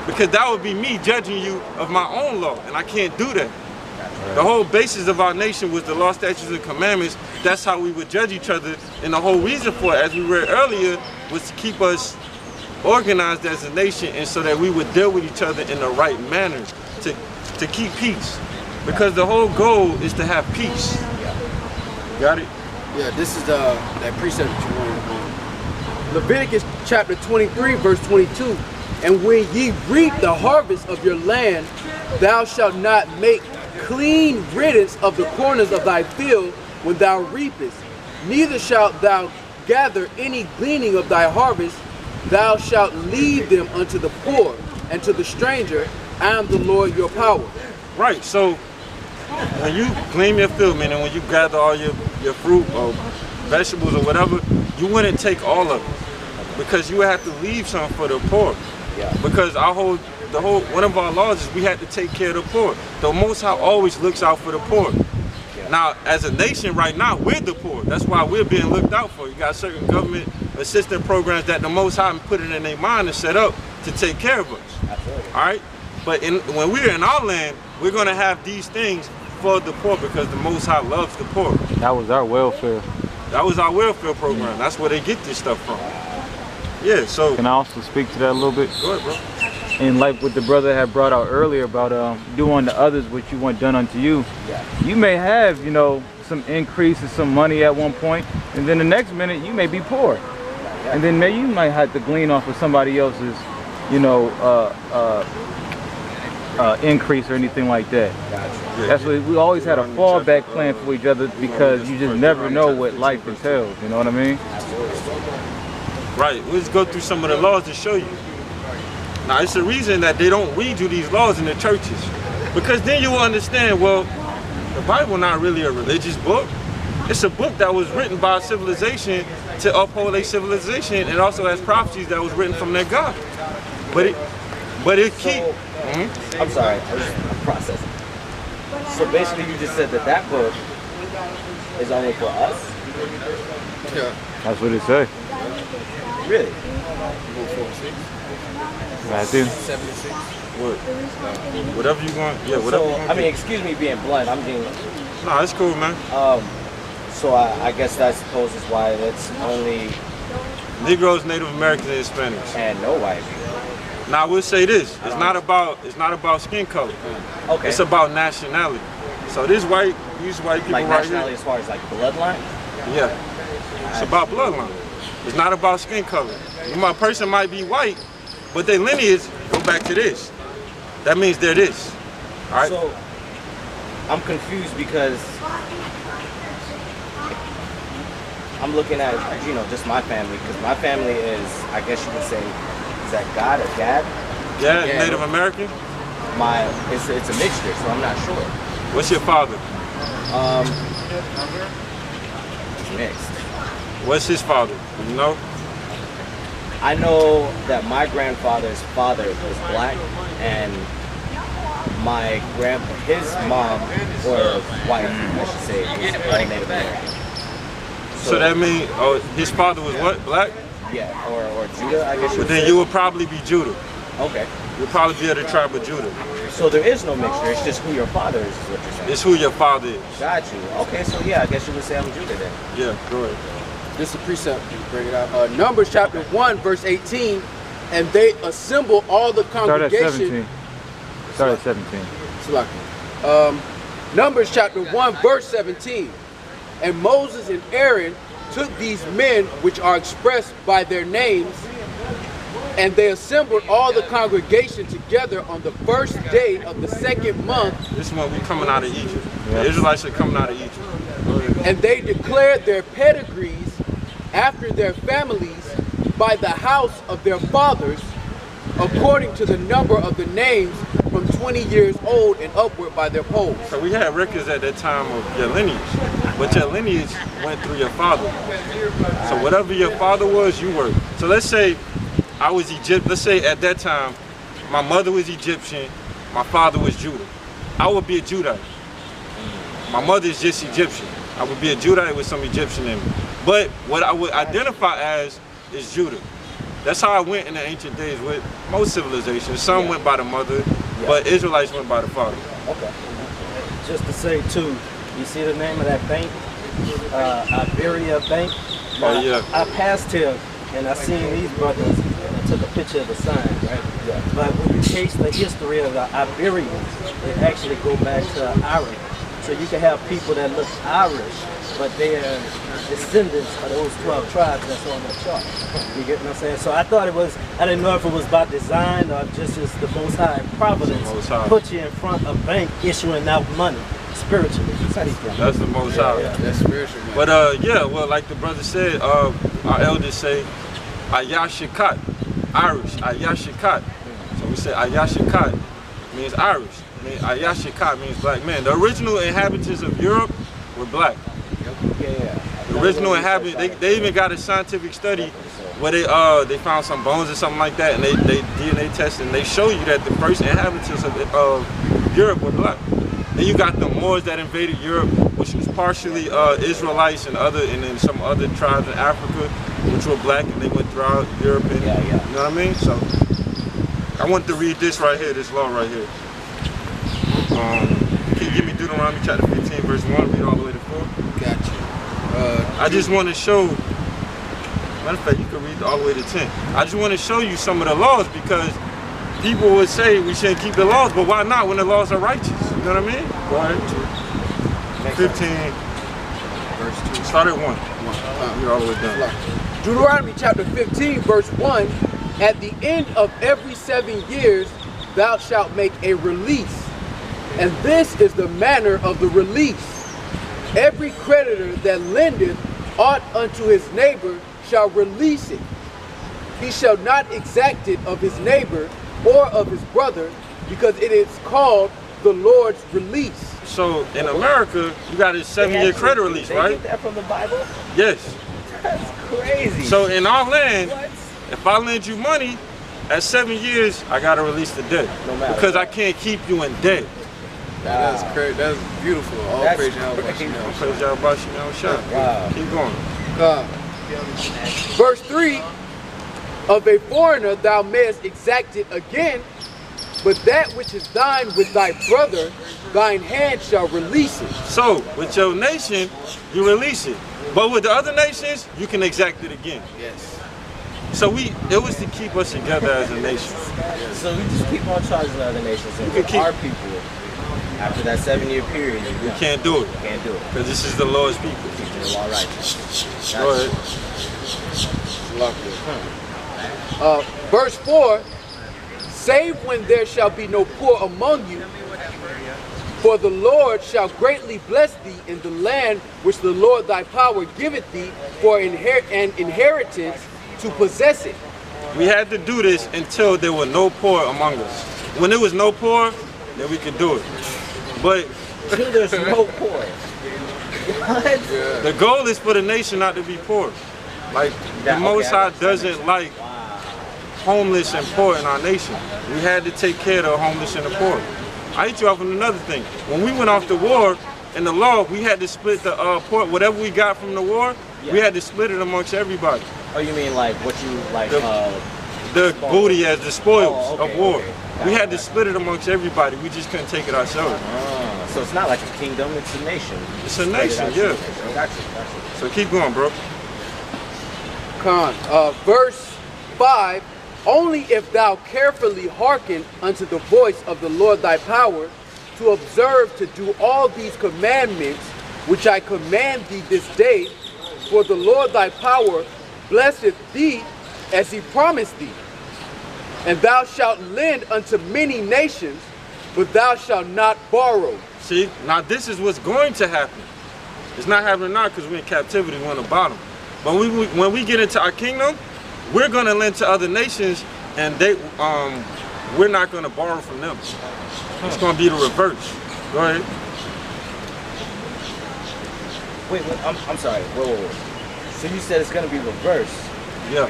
Because that would be me judging you of my own law, and I can't do that. The whole basis of our nation was the law, statutes, and commandments. That's how we would judge each other. And the whole reason for it, as we read earlier, was to keep us organized as a nation, and so that we would deal with each other in the right manner, to keep peace. Because the whole goal is to have peace. Got it? Yeah, this is that precept that you wanted on. Leviticus chapter 23, verse 22. And when ye reap the harvest of your land, thou shalt not make clean riddance of the corners of thy field when thou reapest, neither shalt thou gather any gleaning of thy harvest. Thou shalt leave them unto the poor and to the stranger. I am the Lord your power. Right, so when you glean your field, meaning when you gather all your fruit or vegetables or whatever, you wouldn't take all of it, because you would have to leave some for the poor. Yeah. Because one of our laws is we have to take care of the poor. The Most High always looks out for the poor. Yeah. Now, as a nation right now, we're the poor. That's why we're being looked out for. You got certain government assistance programs that the Most High put it in their mind and set up to take care of us. Absolutely. All right? But when we're in our land, we're going to have these things for the poor, because the Most High loves the poor. That was our welfare. That was our welfare program. That's where they get this stuff from. Yeah, so. Can I also speak to that a little bit? Go ahead, bro. And like what the brother had brought out earlier about doing to others what you want done unto you. Yeah. You may have, you know, some increase in some money at one point, and then the next minute you may be poor. Yeah. And then maybe you might have to glean off of somebody else's, you know, increase or anything like that. Gotcha. Yeah, That's what we always had a fallback plan for each other, because you just never know what life entails. You know what I mean? Right, we'll just go through some of the laws to show you. Now, it's the reason that they don't read you these laws in the churches, because then you will understand, well, the Bible not really a religious book. It's a book that was written by a civilization to uphold a civilization, and also has prophecies that was written from their God. But it keep. I'm sorry, I'm processing. So basically, you just said that book is only for us? Yeah. That's what it say. Really? Matthew. 76. Whatever you want. Yeah, whatever. So, I mean, excuse me being blunt. I'm being. No, it's cool, man. So I guess that suppose is why it's only Negroes, Native Americans, and Hispanics. and no white. Now, I will say this: it's not about skin color. Okay. It's about nationality. So these white people Like right nationality here. as far as like bloodline? Yeah, it's about bloodline. It's not about skin color. My person might be white, but their lineage go back to this. That means they're this. All right. So I'm confused because I'm looking at, you know, just my family, because my family is, I guess you could say, is that God or Dad? Yeah, Yeah. Native American. It's a mixture, so I'm not sure. What's your father? It's mixed. What's his father? You know? I know that my grandfather's father was black, and his mom, or wife, I should say, was all Native American. So that means, oh, his father was what? Black? Yeah, or Judah, I guess you But would then say. you would probably be Judah. Okay. You'll probably be of the tribe of Judah. So there is no mixture, it's just who your father is what you're saying. It's who your father is. Got you. Okay, so yeah, I guess you would say I'm Judah then. Yeah, go ahead. This is a precept. You bring it out. Numbers chapter 1, verse 18. And they assemble all the Start at congregation. 17. Start at 17. Numbers chapter 1, verse 17. And Moses and Aaron took these men which are expressed by their names, and they assembled all the congregation together on the first day of the second month. This is when we coming out of Egypt. The Israelites are coming out of Egypt. And they declared their pedigrees after their families by the house of their fathers, according to the number of the names from 20 years old and upward by their polls. So we had records at that time of your lineage, but your lineage went through your father. So whatever your father was, you were. So let's say I was Egypt. Let's say at that time, my mother was Egyptian, my father was Judah. I would be a Judite. My mother is just Egyptian. I would be a Judite with some Egyptian in me. But what I would identify as is Judah. That's how it went in the ancient days with most civilizations. Some went by the mother, but Israelites went by the father. Okay. Just to say too, you see the name of that bank, Iberia Bank. Oh yeah. I passed here and I seen these brothers and I took a picture of the sign, right? Yeah. But when you trace the history of the Iberians, it actually go back to Irish. So you can have people that look Irish, but they are descendants of those 12 tribes that's on the chart. You get what I'm saying? So I thought it was, I didn't know if it was by design or just as the Most High Providence put you in front of a bank issuing out money spiritually. That's the Most High. Yeah, that's spiritual, man. But yeah, well, like the brother said, our elders say, Ayashikat, Irish, Ayashikat. So we say Ayashikat means Irish. Ayashikat means black man. The original inhabitants of Europe were black. The original inhabitants, they even got a scientific study where they found some bones or something like that, and they DNA tested, and they show you that the first inhabitants of Europe were black. Then you got the Moors that invaded Europe, which was partially Israelites and then some other tribes in Africa, which were black, and they went throughout Europe. And, you know what I mean? So I want to read this right here, this law right here. Can you give me Deuteronomy chapter 15, verse 1, read all the way to 4? Gotcha. I just want to show, matter of fact, you can read all the way to 10. I just want to show you some of the laws because people would say we shouldn't keep the laws, but why not when the laws are righteous? You know what I mean? Go ahead. 15, verse 2. Start at 1. Read all the way down. Deuteronomy chapter 15, verse 1. At the end of every 7 years, thou shalt make a release. And this is the manner of the release. Every creditor that lendeth aught unto his neighbor shall release it. He shall not exact it of his neighbor or of his brother, because it is called the Lord's release. So in America, you got a 7-year credit release, right? They get that from the Bible? Yes. That's crazy. So in our land, What? if I lend you money, at 7 years, I gotta release the debt. No matter because what. I can't keep you in debt. That's crazy. That's beautiful. All That's praise Yahawah. All praise Yahawah, now shot. Wow. Keep going. Verse 3, of a foreigner thou mayest exact it again, but that which is thine with thy brother, thine hand shall release it. So, with your nation, you release it. But with the other nations, you can exact it again. Yes. So it was to keep us together as a nation. So we just keep on charging the other nations and can with keep- our people, after that 7-year period, We can't do it. can't do it. Because this is the Lord's people. Keeping the law righteous. Go ahead. Verse 4, save when there shall be no poor among you, for the Lord shall greatly bless thee in the land which the Lord thy power giveth thee for an inheritance to possess it. We had to do this until there were no poor among us. When there was no poor, then we could do it. But Until there's no poor. What? the goal is for the nation not to be poor. Like, the Most High doesn't like homeless and poor in our nation. We had to take care of the homeless and the poor. I hit you off on another thing. When we went off the war, in the law, we had to split the poor, whatever we got from the war, we had to split it amongst everybody. Oh, you mean like what you like? The booty as the spoils of war. Okay. We had to split it amongst everybody. We just couldn't take it ourselves. So it's not like a kingdom, it's a nation. It's a nation, yeah. Gotcha. So keep going, bro. Verse 5, only if thou carefully hearken unto the voice of the Lord thy power, to observe to do all these commandments which I command thee this day, for the Lord thy power blesseth thee as he promised thee. And thou shalt lend unto many nations, but thou shalt not borrow. See, now this is what's going to happen. It's not happening now because we're in captivity, we're on the bottom. But when we get into our kingdom, we're going to lend to other nations, and we're not going to borrow from them. It's going to be the reverse. Go ahead. Wait, I'm sorry. Whoa. So you said it's going to be reversed. Yeah.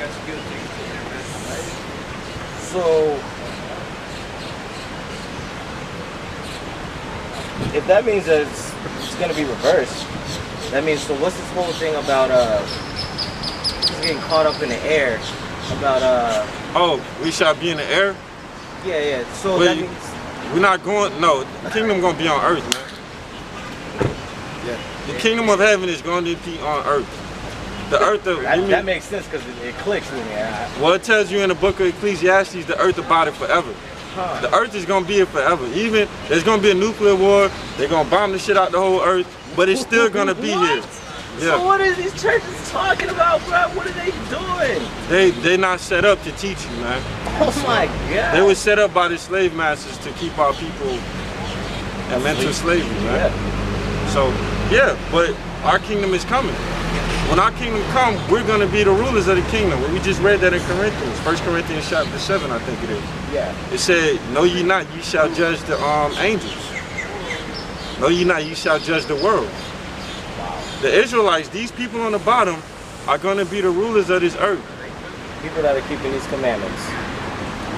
So, if that means that it's going to be reversed, that means, so what's this whole thing about getting caught up in the air About Oh, we shall be in the air. yeah. So But that means we're not going. No, the kingdom gonna be on earth, man. Yeah. The kingdom of heaven is going to be on earth. The earth of that makes sense because it clicks with me. well, it tells you in the book of Ecclesiastes, the earth about it forever. Huh. The earth is gonna be here forever. Even there's gonna be a nuclear war. They're gonna bomb the shit out the whole earth, but it's still gonna be here. Yeah. So what are these churches talking about, bro? What are they doing? They not set up to teach you, man. Oh my God. They were set up by the slave masters to keep our people in mental slavery, man. So yeah, but our kingdom is coming. When our kingdom comes, we're going to be the rulers of the kingdom. We just read that in Corinthians, 1 Corinthians chapter 7, I think it is. Yeah. It said, know ye not, ye shall judge the angels. Know ye not, ye shall judge the world. Wow. The Israelites, these people on the bottom, are going to be the rulers of this earth. People that are keeping these commandments.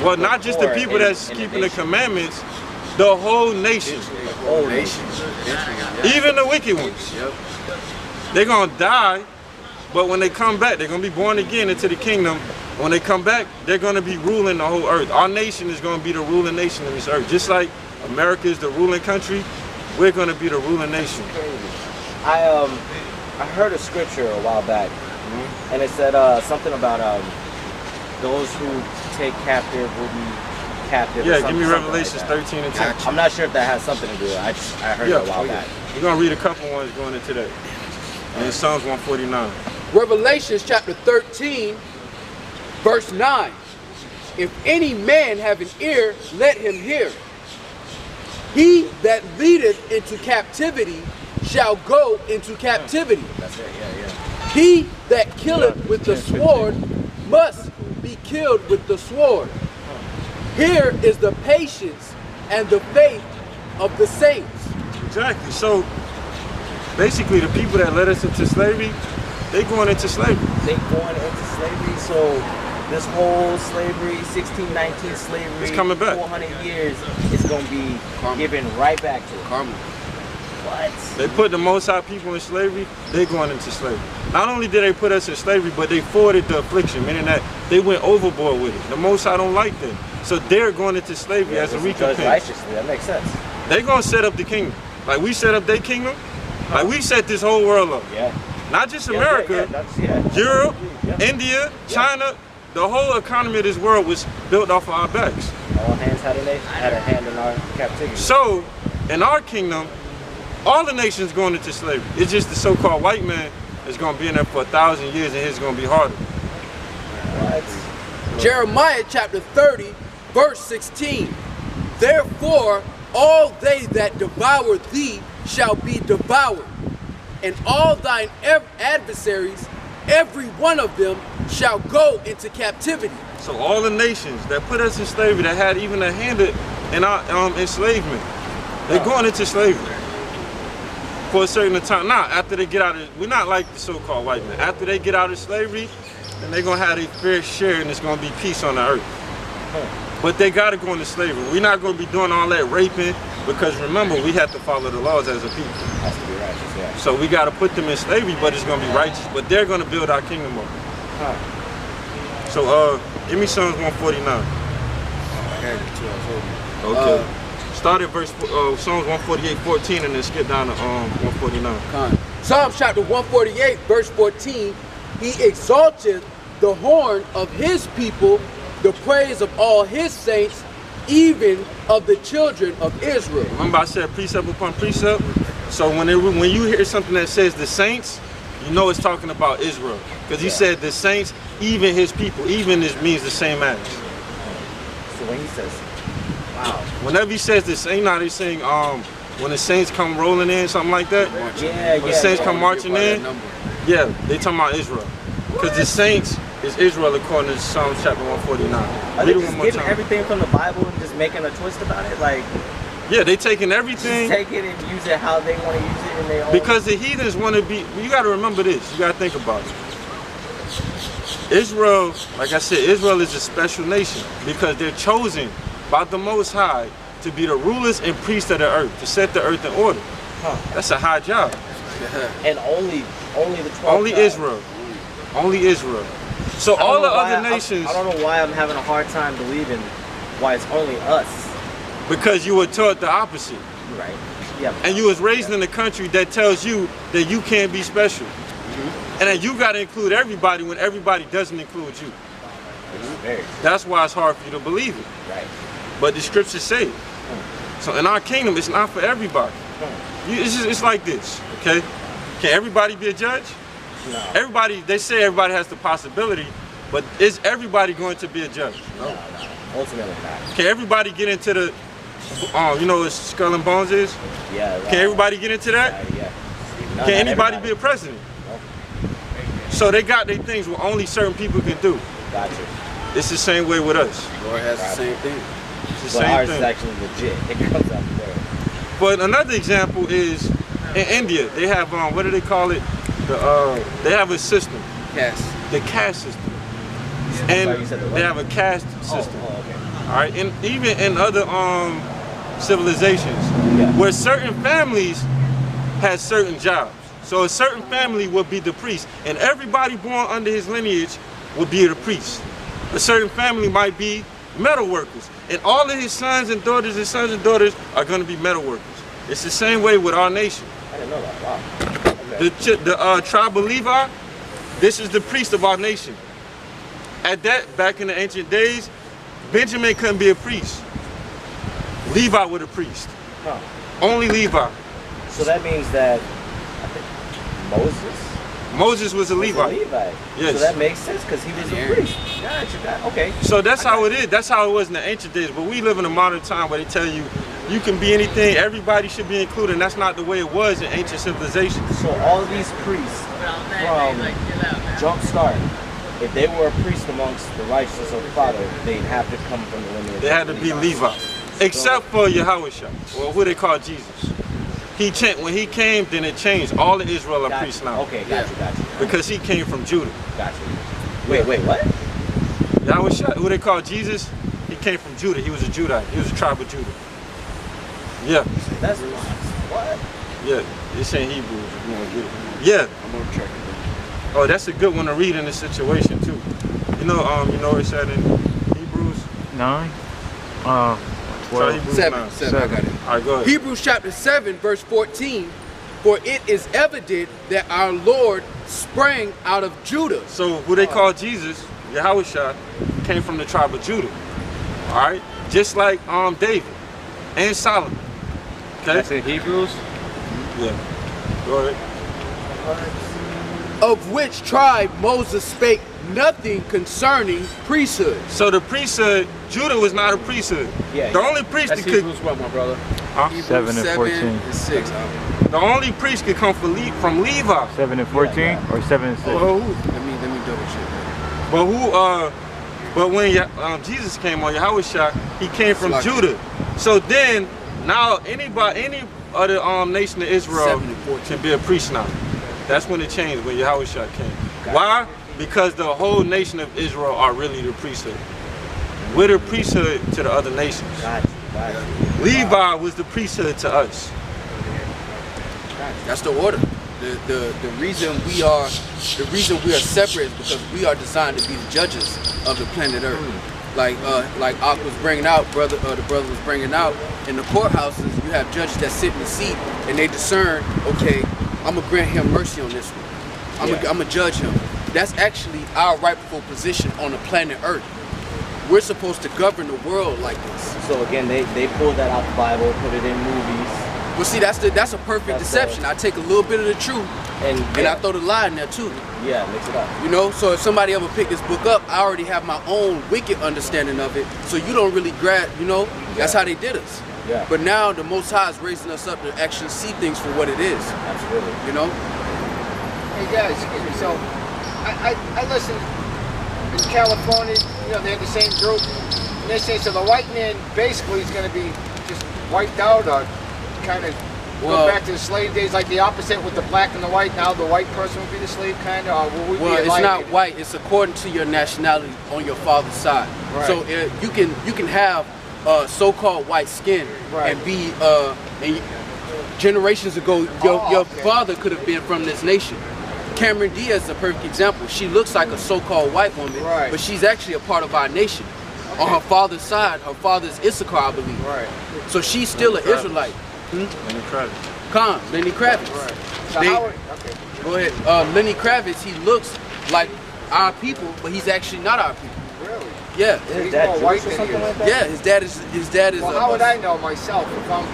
Well, not just the people that's keeping the commandments, the whole nation. The whole nation. Even the wicked ones. Yep. They're going to die. But when they come back, they're going to be born again into the kingdom. When they come back, they're going to be ruling the whole earth. Our nation is going to be the ruling nation of this earth. Just like America is the ruling country, we're going to be the ruling nation. I heard a scripture a while back, and it said something about those who take captive will be captive. Yeah, give me Revelations 13 and 10. I'm not sure if that has something to do with it. I heard it a while back. We're going to read a couple ones going into that. And Psalms 149. Revelations chapter 13, verse 9. If any man have an ear, let him hear. He that leadeth into captivity shall go into captivity. That's it, yeah. He that killeth with the sword must be killed with the sword. Here is the patience and the faith of the saints. Exactly. So basically, the people that led us into slavery, they going into slavery. They going into slavery, so this whole slavery, 1619 slavery, It's coming back. 400 years, is going to be given right back to it. Karma. What? They put the Most High people in slavery, they going into slavery. Not only did they put us in slavery, but they forwarded the affliction, meaning that they went overboard with it. The Most High don't like them. So they're going into slavery as a recompense. Righteously, that makes sense. They're going to set up the kingdom. Like we set up their kingdom, like we set this whole world up. Yeah. Not just America, Yeah. Europe, Yeah. India, China, the whole economy of this world was built off of our backs. All hands had a hand in our captivity. So, in our kingdom, all the nations going into slavery. It's just the so-called white man is going to be in there for 1,000 years and his going to be harder. What? Jeremiah chapter 30, verse 16. Therefore, all they that devour thee shall be devoured, and all thine adversaries, every one of them, shall go into captivity. So all the nations that put us in slavery, that had even a hand in our enslavement, they're going into slavery for a certain time. Now, after they get out of, we're not like the so-called white man. After they get out of slavery, then they're going to have their fair share and it's going to be peace on the earth. But they got to go into slavery. We're not going to be doing all that raping because remember, we have to follow the laws as a people. Has to be righteous, yeah. So we got to put them in slavery, but it's going to be righteous. But they're going to build our kingdom up. So give me Psalms 149. Okay. Start at verse Psalms 148:14 and then skip down to 149. Psalms chapter 148, verse 14. He exalteth the horn of his people, the praise of all his saints, even of the children of Israel. Remember I said precept upon precept? So when you hear something that says the saints, you know it's talking about Israel. Because he said the saints, even his people. Even this means the same as. So when he says, wow. Whenever he says this, ain't not he's saying when the saints come rolling in, something like that? Yeah, when the saints come marching in, yeah, they talking about Israel. Because the saints is Israel according to Psalms chapter 149. Are they just getting everything from the Bible and just making a twist about it? Like, yeah, they taking everything. Just take it and use it how they want to use it in their own. Because the heathens want to be, you got to remember this, you got to think about it. Israel, like I said, Israel is a special nation because they're chosen by the Most High to be the rulers and priests of the earth, to set the earth in order. That's a high job. And only the 12 Only tribes. Israel. Only Israel. So all the other nations, I don't know why I'm having a hard time believing why it's only us. because you were taught the opposite. Right. Yeah. And you was raised in a country that tells you that you can't be special. And that you got to include everybody when everybody doesn't include you. That's why it's hard for you to believe it. Right. But the scriptures say it. So in our kingdom, it's not for everybody. It's like this, okay? Can everybody be a judge? No. Everybody, they say everybody has the possibility, but is everybody going to be a judge? No. Ultimately not. Can everybody get into the, you know what skull and bones is? Yeah. Can everybody get into that? Yeah. Can anybody be a president? No. So they got their things what only certain people can do. Gotcha. It's the same way with us. Lord has the same thing. It's the But same ours thing. is actually legit. It comes out there. But another example is in India. They have what do they call it? They have a system, Caste. the caste system, Sorry, you and said the what? they have a caste system. Oh, okay. All right, and even in other civilizations, where certain families had certain jobs. So a certain family would be the priest, and everybody born under his lineage would be the priest. A certain family might be metal workers, and all of his sons and daughters are going to be metal workers. It's the same way with our nation. I didn't know that. Wow. Okay. The tribe of Levi, this is the priest of our nation. At that, back in the ancient days, Benjamin couldn't be a priest. Levi was a priest. Huh. Only Levi. So that means that I think Moses was a Levi. Levi. Yes. So that makes sense because he was a priest. Gotcha. Okay. So that's how it is. That's how it was in the ancient days. But we live in a modern time where they tell you you can be anything, everybody should be included, and that's not the way it was in ancient civilizations. So all of these priests from jump start, if they were a priest amongst the righteous of the Father, they'd have to come from the lineage. They had to be Levi. Except for Yahawah, or who they call Jesus. When he came, then it changed. All of Israel are priests now. Okay, gotcha. Because he came from Judah. Gotcha. Wait, what? Yahawah, who they call Jesus, he came from Judah. He was a Judite. He was a tribe of Judah. Yeah. That's what? Yeah. It's in Hebrew. If you want to get it. Yeah. I'm gonna check it. Oh, that's a good one to read in this situation too. You know it said in Hebrews 9. Try 12. Hebrews 7. 9. 7. I got it. All right, go ahead. Hebrews chapter 7, verse 14. For it is evident that our Lord sprang out of Judah. So who they call Jesus, Yahawah, came from the tribe of Judah. All right, just like David and Solomon. Okay. That's in Hebrews. Yeah. Go ahead. Of which tribe Moses spake nothing concerning priesthood. So the priesthood, Judah was not a priesthood. Yeah. The only priest That's that could, Hebrews what, my brother? Hebrews 7 and 14. and 6. the only priest could come from Levi. 7 and 14 or 7 and 6. Well, Let me double check that. But when Jesus came on Yahawah, he came from Like Judah. So then, now any other nation of Israel 7 and 14. can be a priest now. That's when it changed, when Yahawah came. Why? Because the whole nation of Israel are really the priesthood. We're the priesthood to the other nations. Gotcha. Levi was the priesthood to us. That's the order. The reason we are separate is because we are designed to be the judges of the planet Earth. Like Ak was bringing out, the brother was bringing out, in the courthouses you have judges that sit in the seat and they discern, okay, I'm gonna grant him mercy on this one. I'm gonna judge him. That's actually our rightful position on the planet Earth. We're supposed to govern the world like this. So again, they pulled that out the Bible, put it in movies. Well, see, that's a perfect deception. I take a little bit of the truth and I throw the lie in there too. Yeah, mix it up. You know, so if somebody ever pick this book up, I already have my own wicked understanding of it. So you don't really grab, you know, that's how they did us. Yeah. But now the Most High is raising us up to actually see things for what it is. Absolutely. You know? Hey guys, excuse me. So I listen in California, you know, they have the same group. And they say, so the white man basically is going to be just wiped out or kind of go back to the slave days, like the opposite with the black and the white. Now the white person will be the slave kind of, or will we be it's not white. It's according to your nationality on your father's side. Right. So you can have so-called white skin and be generations ago your father could have been from this nation. Cameron Diaz is a perfect example. She looks like a so-called white woman, Right. but she's actually a part of our nation. On her father's side, her father's Issachar, I believe. Right. So she's still an Israelite. Lenny Kravitz. Lenny Kravitz. Right. So They- okay. Go ahead. Lenny Kravitz, he looks like our people, but he's actually not our people. Really? Yeah. So Is he's that more Jewish white or than something you. like that? Yeah, his dad is Well, how would I know myself if I'm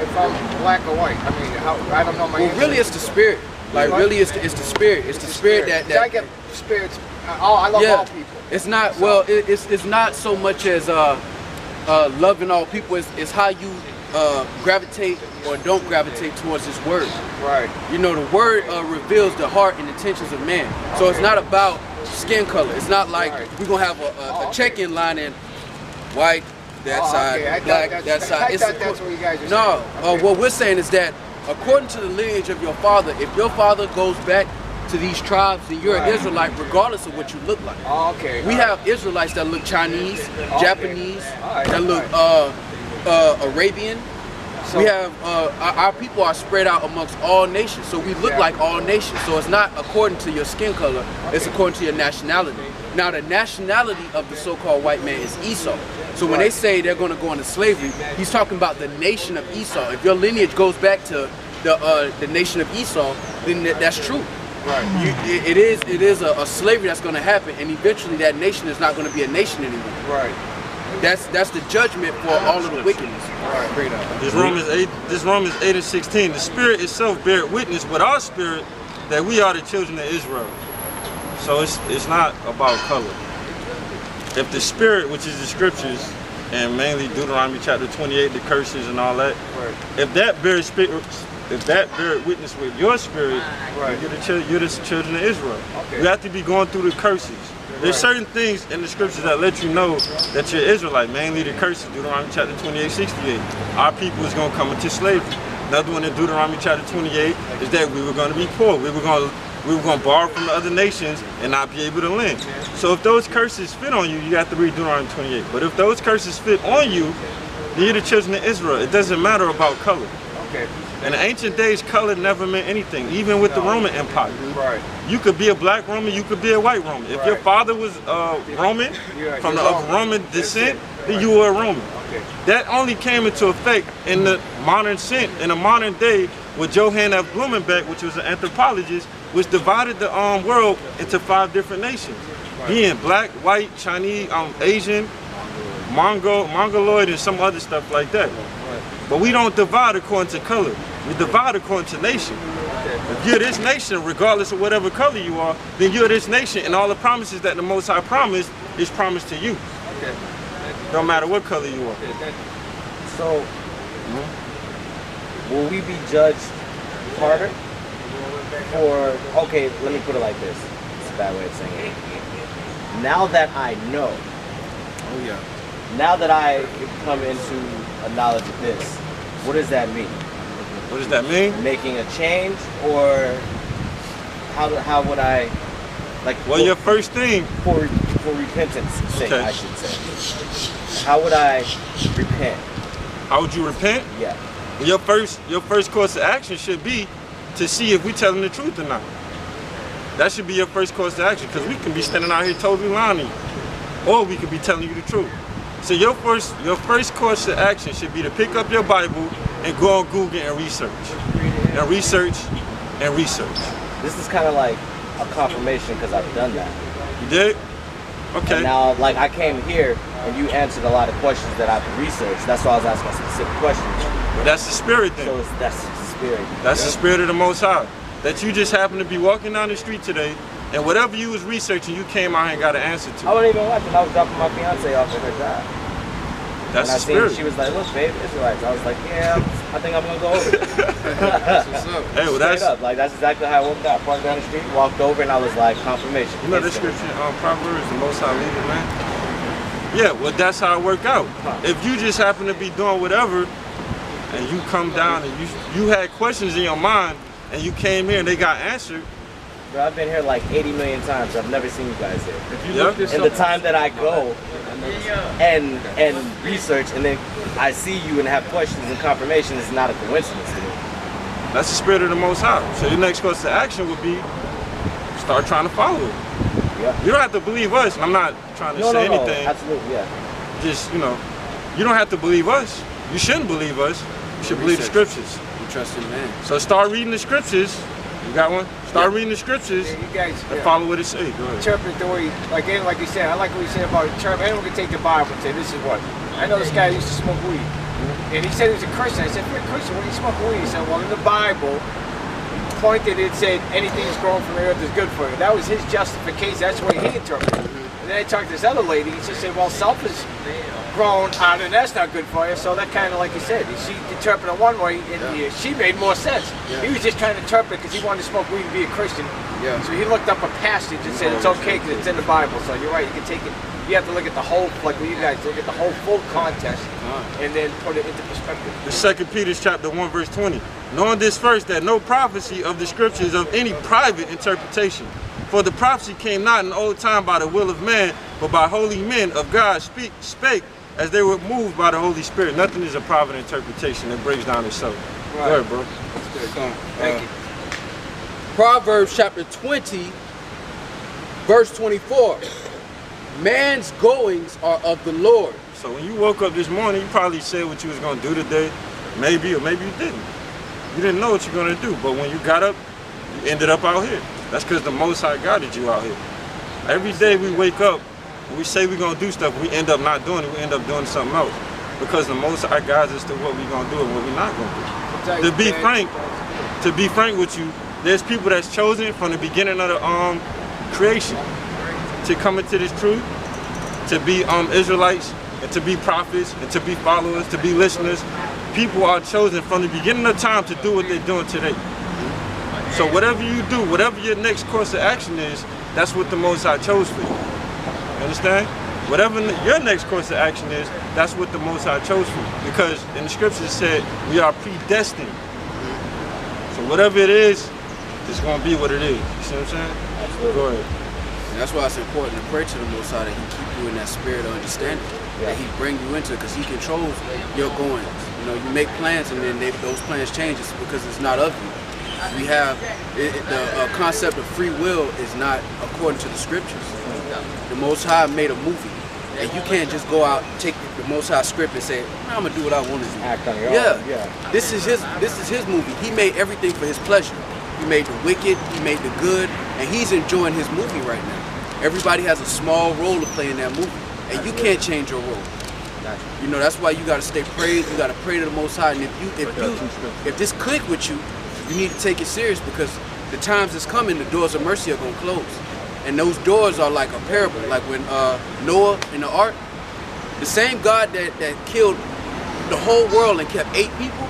black or white? I mean, I don't know my. Well, really it's the spirit. Like What? really it's the spirit. It's the spirit that I get spirits. I love all people. It's not well. It's not so much as loving all people. It's how you gravitate or don't gravitate towards this word. Right. You know, the word reveals the heart and intentions of man. So it's not about skin color. It's not like we're gonna have a check-in line and white that side, okay. I black thought that side. I thought that's what you guys are no. saying. Okay. What we're saying is that according to the lineage of your father, if your father goes back to these tribes, then you're an Israelite regardless of what you look like. Oh, okay. We have Israelites that look Chinese, Japanese, Alright, that look Arabian. So- We have our people are spread out amongst all nations, so we look like all nations. So it's not according to your skin color; it's according to your nationality. Now, the nationality of the so-called white man is Esau. So when they say they're going to go into slavery, he's talking about the nation of Esau. If your lineage goes back to the nation of Esau, then that's true. Right. It is a slavery that's going to happen, and eventually that nation is not going to be a nation anymore. Right. That's the judgment for all of the wickedness. This Romans 8:16. The Spirit itself bear witness with our spirit that we are the children of Israel. So it's not about color. If the Spirit, which is the scriptures, and mainly Deuteronomy chapter 28, the curses and all that, if that bears witness with your spirit, you're the children of Israel. Okay. You have to be going through the curses. There's certain things in the scriptures that let you know that you're Israelite, mainly the curses. Deuteronomy chapter 28:68. Our people is going to come into slavery. Another one in Deuteronomy chapter 28 is that we were going to be poor. We were going to borrow from the other nations and not be able to lend. So if those curses fit on you, you have to read Deuteronomy 28. But if those curses fit on you, then you're the children of Israel. It doesn't matter about color. Okay. In the ancient days, color never meant anything, even with the Roman Empire. Right. You could be a black Roman, you could be a white Roman. If your father was Roman, from of Roman descent, then you were a Roman. Okay. That only came into effect in the modern day with Johann F. Blumenbeck, which was an anthropologist, which divided the world into 5 different nations. Being black, white, Chinese, Asian, Mongoloid, and some other stuff like that. But we don't divide according to color. We divide according to nation. If you're this nation, regardless of whatever color you are, then you're this nation, and all the promises that the Most High promised is promised to you. Okay. No matter what color you are. So, will we be judged harder for, okay, let me put it like this. It's a bad way of saying it. Now that I know, now that I come into a knowledge of this, what does that mean? What does that mean? Making a change, or how would I, like, Well, your first thing, for repentance sake, Okay. I should say. How would I repent? how would you repent? Yeah. Your first course of action should be to see if we're telling the truth or not. That should be your first course of action, because we can be standing out here totally lying to you, or we could be telling you the truth. So your first course of action should be to pick up your Bible and go on Google and research, and research, and research. This is kind of like a confirmation because I've done that. You did? Okay. And now, like, I came here and you answered a lot of questions that I've researched. That's why I was asking specific questions. But that's the spirit thing. So that's the spirit. That's the spirit of the Most High. That you just happen to be walking down the street today, and whatever you was researching, you came out here and got an answer I to. wasn't even watching. I was dropping my fiance off at her job. That's And the I seen spirit. she was like, look, babe, Israelites. I was like, yeah, I think I'm going to go over there. Hey, well, Straight up. Like, that's exactly how I walked out. Parked down the street, walked over, and I was like, confirmation. You know the scripture, Proverbs, the Most High leader, man? Yeah, well, that's how it worked out. If you just happen to be doing whatever, and you come down and you had questions in your mind, and you came here and they got answered. Bro, I've been here like 80 million times. I've never seen you guys here. If you Yeah. look this And up, the time that I go and research, and then I see you and have questions and confirmation is not a coincidence to me. That's the spirit of the Most High. So your next course of action would be start trying to follow it. Yeah. You don't have to believe us, and I'm not trying to say anything. Absolutely, yeah. Just, you know, you don't have to believe us. You shouldn't believe us. You should believe the scriptures. You trust in man. So start reading the scriptures. You got one? Start reading the scriptures you guys, and follow what it says. Go ahead. Interpret the way, again, like you said, I like what you said about interpret. Anyone can take the Bible and say, this is what. I know this guy used to smoke weed. And he said he was a Christian. I said, if you're a Christian, when you smoke weed, he said, well, in the Bible, pointed it said anything that's grown from the earth is good for you. That was his justification. That's the way he interpreted it. And then I talked to this other lady. He just said, well, self is grown out and that's not good for you. So that kind of, like you said, she interpreted it one way and she made more sense. He was just trying to interpret because he wanted to smoke weed and be a Christian. So he looked up a passage and said it's okay because it's in the Bible. So you're right, you can take it. You have to look at the whole, like what you guys look at the whole full context and then put it into perspective. The 2 Peter chapter 1 verse 20. Knowing this first, that no prophecy of the scriptures of any private interpretation. For the prophecy came not in old time by the will of man, but by holy men of God spake as they were moved by the Holy Spirit. Nothing is a private interpretation. It breaks down itself. Right. Go ahead, bro. Thank you. Proverbs chapter 20, verse 24. Man's goings are of the Lord. So when you woke up this morning, you probably said what you was going to do today. Maybe or maybe you didn't. You didn't know what you're going to do. But when you got up, you ended up out here. That's because the Most High guided you out here. Every day we wake up, we say we're going to do stuff, we end up not doing it. We end up doing something else. Because the Most High guides us to what we're going to do and what we're not going to do. To be frank with you, there's people that's chosen from the beginning of the creation to come into this truth, to be Israelites, and to be prophets, and to be followers, to be listeners. People are chosen from the beginning of time to do what they're doing today. So whatever you do, whatever your next course of action is, that's what the Most High chose for you. You understand? Whatever your next course of action is, that's what the Most High chose for you. Because in the scriptures it said, we are predestined. So whatever it is, it's going to be what it is. You see what I'm saying? Absolutely. Go ahead. And that's why it's important to pray to the Most High that He keep you in that spirit of understanding, that He bring you into it, because He controls your goings. You know, you make plans and then those plans change because it's not of you. We have the concept of free will is not according to the scriptures. The Most High made a movie, and you can't just go out and take the Most High script and say, I'm gonna do what I want to do. Act on your own. Yeah. This is his movie. He made everything for His pleasure. He made the wicked, He made the good, and He's enjoying His movie right now. Everybody has a small role to play in that movie, and you can't change your role. You know, that's why you gotta stay prayed. You gotta pray to the Most High, and if this click with you, you need to take it serious, because the times that's coming, the doors of mercy are gonna close, and those doors are like a parable, like when Noah in the ark, the same God that killed the whole world and kept 8 people,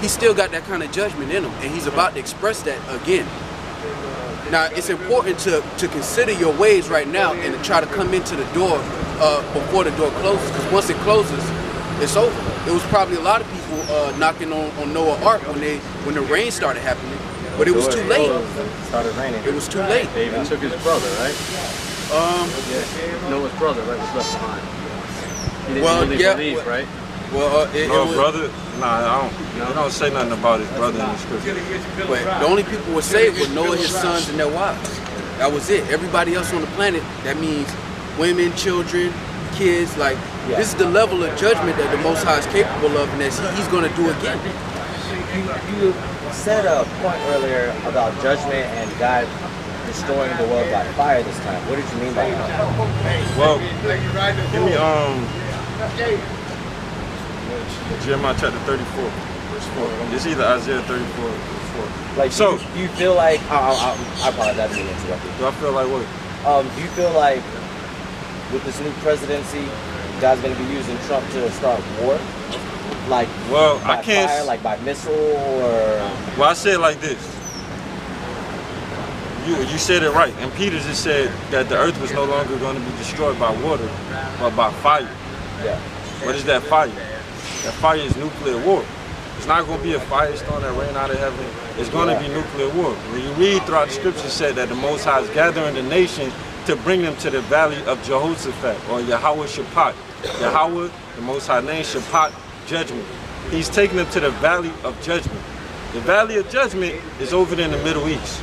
He still got that kind of judgment in Him, and He's about to express that again. Now, it's important to consider your ways right now and to try to come into the door before the door closes, because once it closes, it's over. There was probably a lot of people knocking on Noah's ark when the rain started happening, but it was too late. Started raining. It was too late. They even took his brother, right? Noah's brother, right, was left behind. He didn't really believe, right? Well, brother? Nah, I don't say nothing about his brother in the scripture. But the only people who were saved were Noah, his sons, and their wives. That was it. Everybody else on the planet, that means women, children, kids, like, this is the level of judgment that the Most High is capable of, and that He's going to do again. You said a point earlier about judgment and God destroying the world by fire this time. What did you mean by that? Well, give me Jeremiah chapter 34, verse 4. It's either Isaiah 34 or 4. Like, so, do you feel like, I apologize, I didn't interrupt you. Do I feel like what? Do you feel like with this new presidency, God's going to be using Trump to start war? Like, well, by I can't fire, like by missile, or? Well, I say it like this. You said it right. And Peter just said that the earth was no longer going to be destroyed by water, but by fire. Yeah. What is that fire? That fire is nuclear war. It's not going to be a firestorm that rain out of heaven. It's going to be nuclear war. When you read throughout the scripture, it said that the Most High is gathering the nation to bring them to the valley of Jehoshaphat, or Yahawah. Yahawah, the Most High name, Shaphat, judgment. He's taking them to the valley of judgment. The valley of judgment is over there in the Middle East.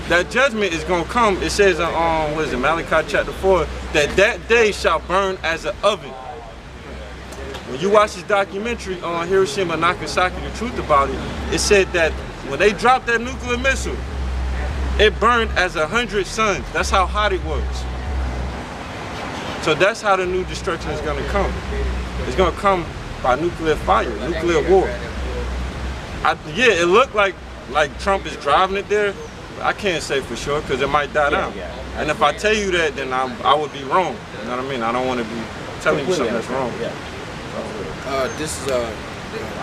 that judgment is going to come. It says in what is it, Malachi chapter 4, that day shall burn as an oven. When you watch this documentary on Hiroshima and Nagasaki, the truth about it, it said that when they dropped that nuclear missile, it burned as 100 suns. That's how hot it was. So that's how the new destruction is going to come. It's going to come by nuclear fire, nuclear war. Yeah, it looked like Trump is driving it there. But I can't say for sure because it might die down. And if I tell you that, then I would be wrong. You know what I mean? I don't want to be telling you something that's wrong. This is a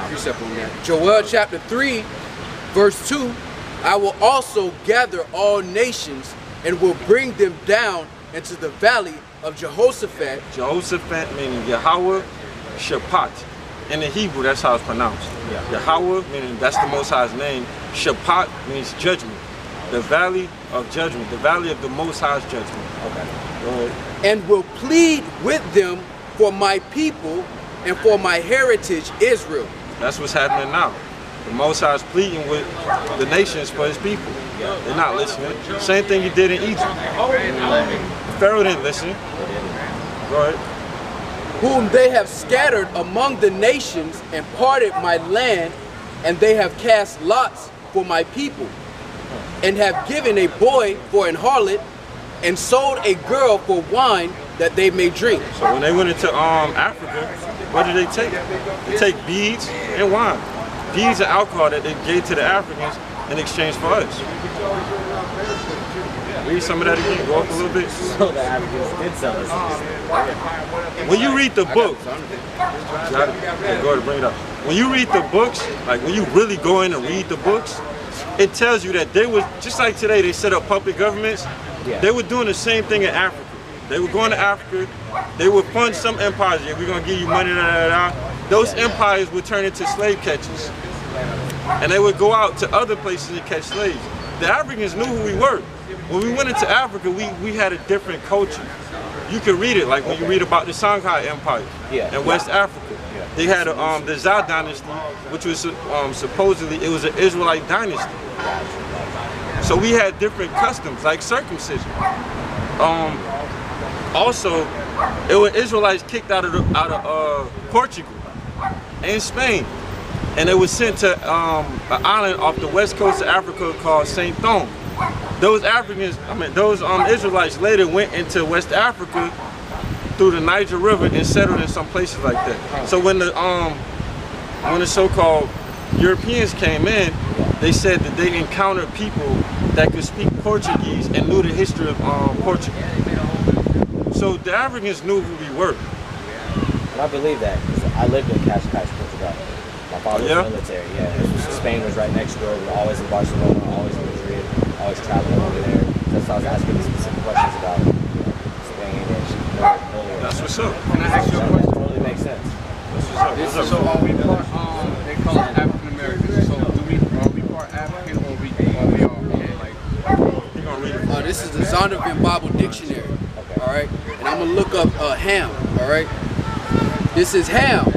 precept on that. Joel chapter 3, verse 2. I will also gather all nations and will bring them down into the valley of Jehoshaphat. Jehoshaphat meaning Yahawah Shaphat. In the Hebrew, that's how it's pronounced. Yahawah meaning that's the Most High's name. Shaphat means judgment. The valley of judgment. The valley of the Most High's judgment. Okay. Go ahead. And will plead with them for my people and for my heritage Israel. That's what's happening now. The Most High is pleading with the nations for his people. They're not listening. Same thing he did in Egypt. Pharaoh didn't listen. Go ahead. Whom they have scattered among the nations and parted my land, and they have cast lots for my people, and have given a boy for an harlot, and sold a girl for wine that they may drink. So when they went into Africa, what did they take? They take beads and wine. Beads and alcohol that they gave to the Africans in exchange for us. Read some of that again. Go up a little bit. So the Africans did sell us. When you read the book, go ahead and bring it up. When you read the books, like when you really go in and read the books, it tells you that they was, just like today they set up puppet governments, they were doing the same thing in Africa. They were going to Africa, they would fund some empires, yeah, we're going to give you money, Those empires would turn into slave catchers. And they would go out to other places and catch slaves. The Africans knew who we were. When we went into Africa, we had a different culture. You can read it, like when you read about the Songhai Empire in West Africa. They had the Zhou dynasty, which was supposedly, it was an Israelite dynasty. So we had different customs, like circumcision. Also, it was Israelites kicked out of Portugal and Spain, and they were sent to an island off the west coast of Africa called Saint Thome. Those Africans, those Israelites later went into West Africa through the Niger River and settled in some places like that. So when the so-called Europeans came in, they said that they encountered people that could speak Portuguese and knew the history of Portugal. So the Africans knew who we were. And I believe that, because I lived in Cascais, Portugal. My father was military, Spain was right next door. We were always in Barcelona, always in Madrid, always traveling over there. That's why I was asking specific questions about Spain and That's what's up. Can I ask you a question? That totally makes sense. That's what's up. So are we part, they call us African Americans. So are we part African or we all like? This is the Zondervan Bible Dictionary. All right, and I'm gonna look up Ham. All right, this is Ham,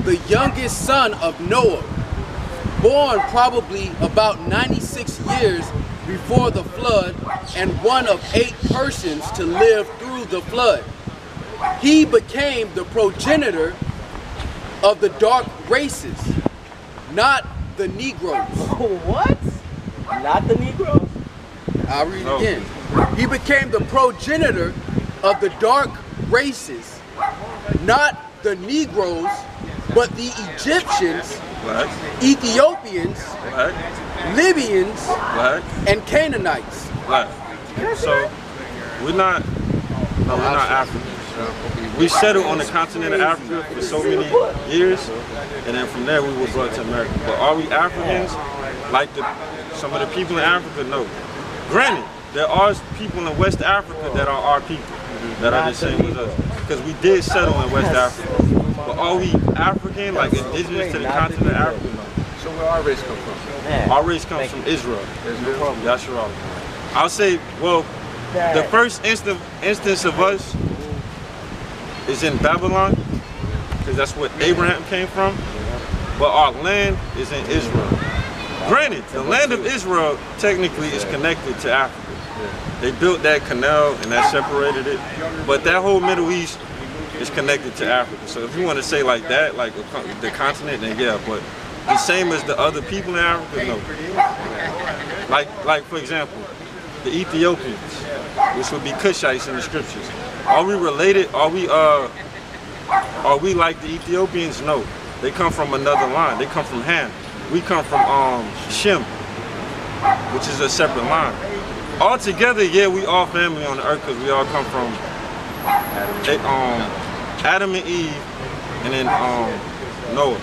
the youngest son of Noah, born probably about 96 years before the flood, and one of 8 persons to live through the flood. He became the progenitor of the dark races, not the Negroes. What? Not the Negroes? I'll read it again. He became the progenitor of the dark races, not the Negroes, but the Egyptians, Ethiopians, Libyans, and Canaanites. So we're not Africans. We settled on the continent of Africa for so many years, and then from there we were brought to America. But are we Africans? Like some of the people in Africa? No. Granted, there are people in West Africa that are our people, that are the same as us, because we did settle in West Africa. But are we African, like indigenous to the continent of Africa? No. So where our race come from? Our race comes from Israel. Yahawah. I'll say, well, the first instance of us is in Babylon, because that's where Abraham came from. But our land is in Israel. Granted, the land of Israel technically is connected to Africa. They built that canal and that separated it, but that whole Middle East is connected to Africa. So if you want to say like that, like the continent, then yeah, but the same as the other people in Africa, no. Like for example, the Ethiopians, which would be Cushites in the scriptures. Are we related? Are we like the Ethiopians? No. They come from another line. They come from Ham. We come from Shem, which is a separate line. All together, yeah, we all family on the earth because we all come from Adam and Eve, and then Noah.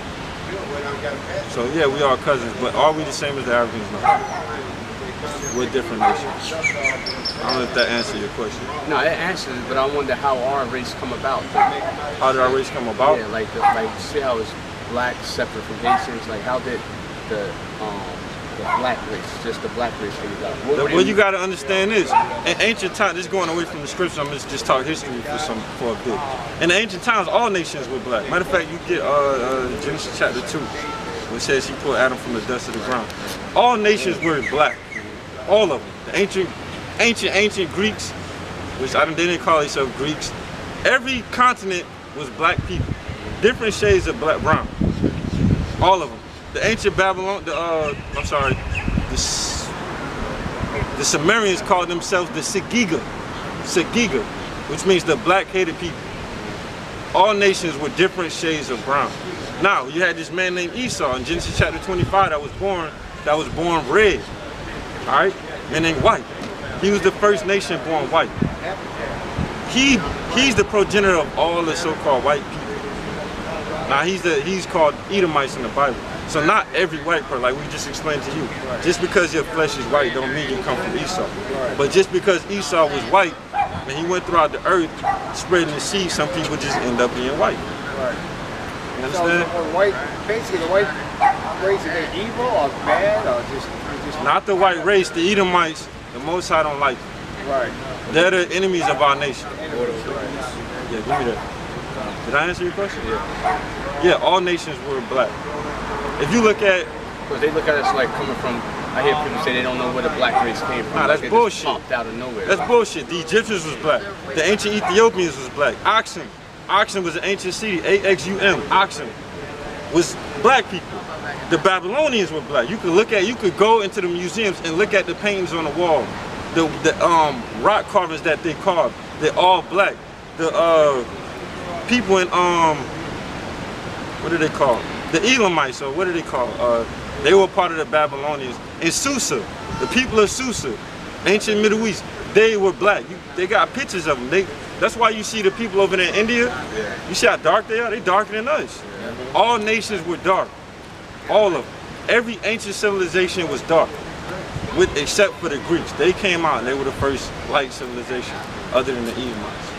So yeah, we are cousins, but are we the same as the Africans? No. We're different nations. I don't know if that answers your question. No, it answers it, but I wonder how our race come about. How did our race come about? Yeah, like see how it's black separate from Haitians. Like how did the black race, just the black race came about? What you got to understand is, in ancient times, this is going away from the scripture, I'm just talk history for a bit. In the ancient times, all nations were black. Matter of fact, you get Genesis chapter 2, which says he pulled Adam from the dust of the ground. All nations were black. All of them. The ancient Greeks, which they didn't call themselves Greeks. Every continent was black people. Different shades of brown. All of them. The ancient Babylon, the Sumerians called themselves the Segiga, which means the black-hated people. All nations were different shades of brown. Now, you had this man named Esau in Genesis chapter 25 that was born red, all right, meaning white. He was the first nation born white. He's the progenitor of all the so-called white people. Now, he's called Edomites in the Bible. So not every white person, like we just explained to you, just because your flesh is white don't mean you come from Esau. But just because Esau was white and he went throughout the earth spreading the seed, some people just end up being white. You understand? So basically the white race, are they evil or bad or just not the white race, the Edomites, the Most High don't like them. right? They're the enemies of our nation. Yeah, give me that. Did I answer your question? Yeah, all nations were black. If you look at, because they look at us like coming from, I hear people say they don't know where the black race came from. Nah, like that's bullshit. Just popped out of nowhere. That's bullshit. The Egyptians was black. The ancient Ethiopians was black. Oxen was an ancient city. A-X-U-M. Oxen was black people. The Babylonians were black. You could go into the museums and look at the paintings on the wall. The rock carvings that they carved, they're all black. The people in what are they called? The Elamites, or what are they called? They were part of the Babylonians. In Susa, the people of Susa, ancient Middle East, they were black. They got pictures of them. That's why you see the people over there in India. You see how dark they are? They darker than us. All nations were dark. All of them. Every ancient civilization was dark, except for the Greeks. They came out and they were the first light civilization, other than the Elamites.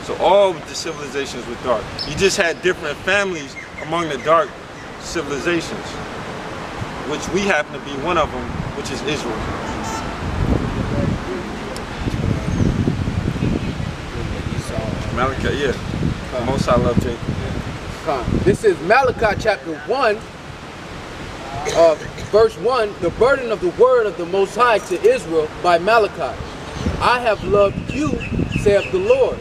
So all the civilizations were dark. You just had different families among the dark civilizations, which we happen to be one of them, which is Israel. Malachi, yeah. Most I love Jacob. This is Malachi chapter 1, verse 1, the burden of the word of the Most High to Israel by Malachi. I have loved you, saith the Lord.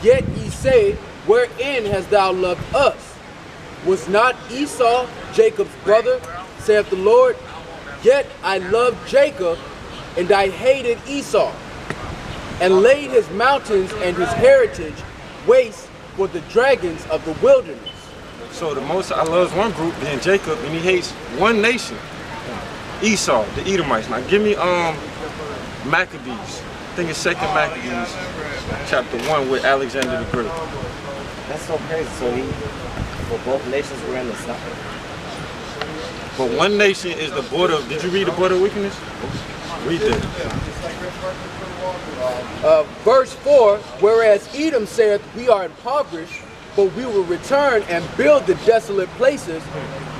Yet ye say, wherein hast thou loved us? Was not Esau Jacob's brother, saith the Lord? Yet I loved Jacob, and I hated Esau, and laid his mountains and his heritage waste for the dragons of the wilderness. So the Most High loves one group, being Jacob, and he hates one nation, Esau, the Edomites. Now give me Maccabees. I think it's 2nd Maccabees, chapter 1, with Alexander the Great. That's so crazy. So both nations were in the south. But one nation is the border. Did you read the border of wickedness? Read that. Verse 4, whereas Edom saith, we are impoverished, but we will return and build the desolate places.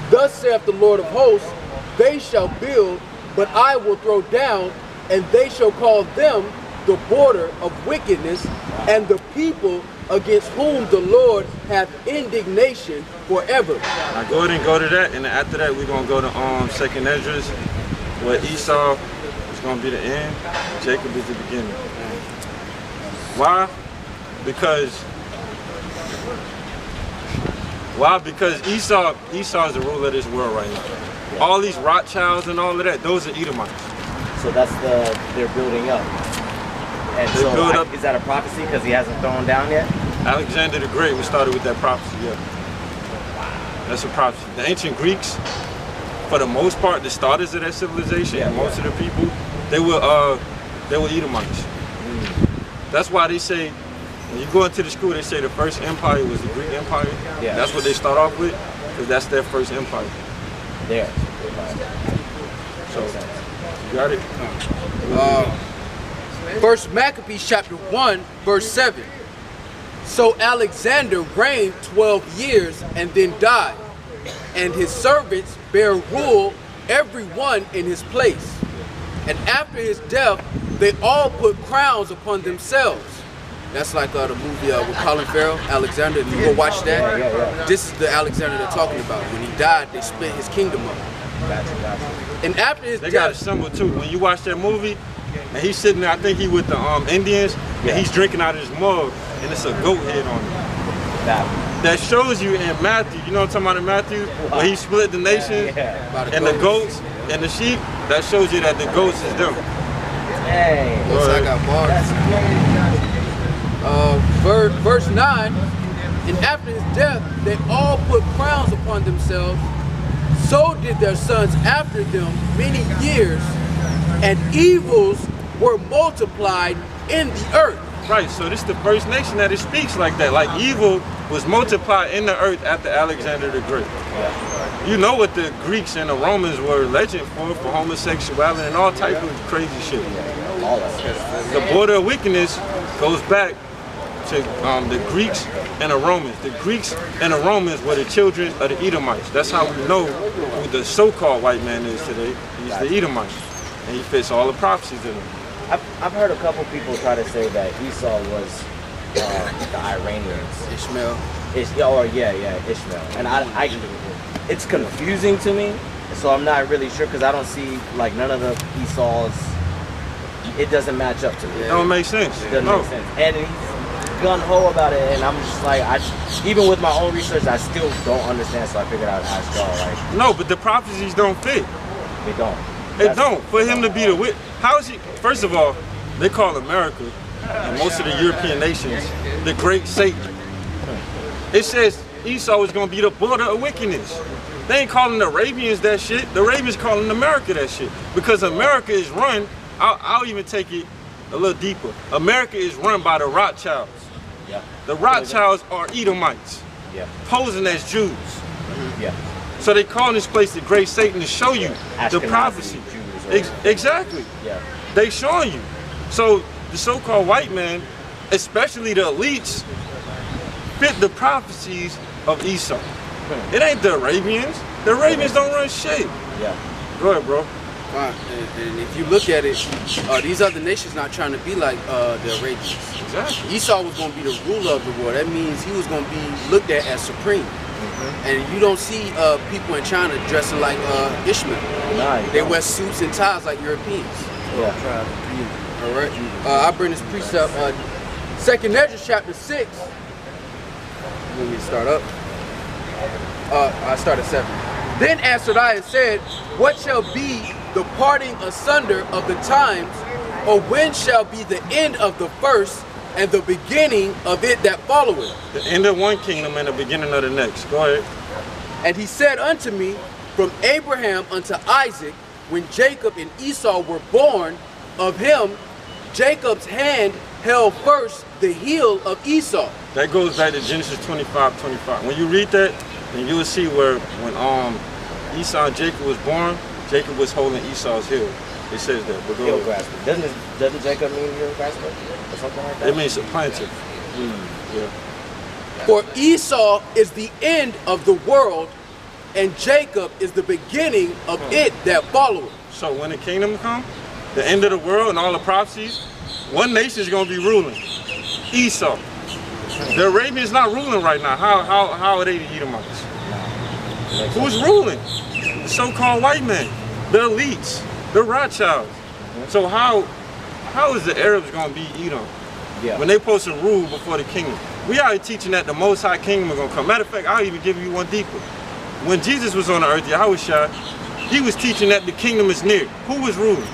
Thus saith the Lord of hosts, they shall build, but I will throw down, and they shall call them the border of wickedness, and the people against whom the Lord hath indignation forever. Now go ahead and go to that, and then after that we're gonna go to 2nd Esdras, where Esau is gonna be the end, Jacob is the beginning. Why? Because Esau is the ruler of this world right now. Yeah. All these Rothschilds and all of that, those are Edomites. So that's they're building up. And They so build up. is that a prophecy because he hasn't thrown down yet? Alexander the Great was started with that prophecy, yeah. That's a prophecy. The ancient Greeks, for the most part, the starters of that civilization, Yeah, most of the people, they were Edomites. That's why they say, when you go into the school, they say the first empire was the Greek Empire. Yeah. That's what they start off with, because that's their first empire. There. So, you got it? First Maccabees chapter 1, verse 7. So Alexander reigned 12 years and then died, and his servants bare rule every one in his place. And after his death, they all put crowns upon themselves. That's like the movie with Colin Farrell, Alexander. If you go watch that, this is the Alexander they're talking about. When he died, they split his kingdom up. And after his They death, got a symbol too. When you watch that movie, and he's sitting there, I think he with the Indians, and he's drinking out of his mug, and it's a goat head on it. That shows you in Matthew, you know what I'm talking about in Matthew? Where he split the nation, and the goats and the sheep, that shows you that the goats is them. Hey. looks like I got bars. Verse 9, and after his death, they all put crowns upon themselves. So did their sons after them many years, and evils were multiplied in the earth. Right, so this is the first nation that it speaks like that. Like evil was multiplied in the earth after Alexander the Great. You know what the Greeks and the Romans were legend for homosexuality and all type of crazy shit. The border of wickedness goes back to the Greeks and the Romans. The Greeks and the Romans were the children of the Edomites. That's how we know who the so-called white man is today. He's the Edomite, and he fits all the prophecies in him. I've heard a couple people try to say that Esau was the Iranians. Ishmael. Ishmael. And I it's confusing to me, so I'm not really sure because I don't see like none of the Esau's. It doesn't match up to me. It don't make sense. It doesn't make sense. And he's gun-ho about it, and I'm just like, even with my own research, I still don't understand, so I figured I'd ask y'all, like. No, but the prophecies don't fit. They don't. It don't. For him to be the wit, how is he? First of all, they call America and most of the European nations the Great Satan. It says Esau is going to be the border of wickedness. They ain't calling the Arabians that shit. The Arabians calling America that shit because America is run. I'll even take it a little deeper. America is run by the Rothschilds. Yeah. The Rothschilds are Edomites, posing as Jews. Yeah. So they call this place the Great Satan to show you the prophecy. Exactly. Yeah. They showing you. So the so-called white man, especially the elites, fit the prophecies of Esau. It ain't the Arabians. The Arabians don't run shit. Yeah. Go ahead, bro. And if you look at it, these other nations not trying to be like the Arabians. Exactly. Esau was going to be the ruler of the world. That means he was going to be looked at as supreme. And you don't see people in China dressing like Ishmael. Nah, they wear suits and ties like Europeans. Yeah. All right. I bring this precept. 2nd Esdras chapter 6. Let me start up. I start at 7. Then answered I and said, what shall be the parting asunder of the times, or when shall be the end of the first and the beginning of it that followeth? The end of one kingdom and the beginning of the next. Go ahead. And he said unto me, from Abraham unto Isaac, when Jacob and Esau were born, of him Jacob's hand held first the heel of Esau. That goes back to Genesis 25:25. When you read that, then you will see where when Esau and Jacob was born, Jacob was holding Esau's heel. It says that. But Heel grasper. Doesn't Jacob mean heel grasper or something like that? It means supplanter. Yeah. For Esau is the end of the world, and Jacob is the beginning of it that followeth. So when the kingdom comes, the end of the world and all the prophecies, one nation is going to be ruling. Esau. The Arabians not ruling right now. How are they the Edomites? Who's ruling? The so-called white man, the elites, the Rothschilds. So how is the Arabs gonna be Edom? Yeah. When they supposed to rule before the kingdom? We are teaching that the Most High Kingdom is gonna come. Matter of fact, I'll even give you one deeper. When Jesus was on the earth, Yahawashi, he was teaching that the kingdom is near. Who was ruling?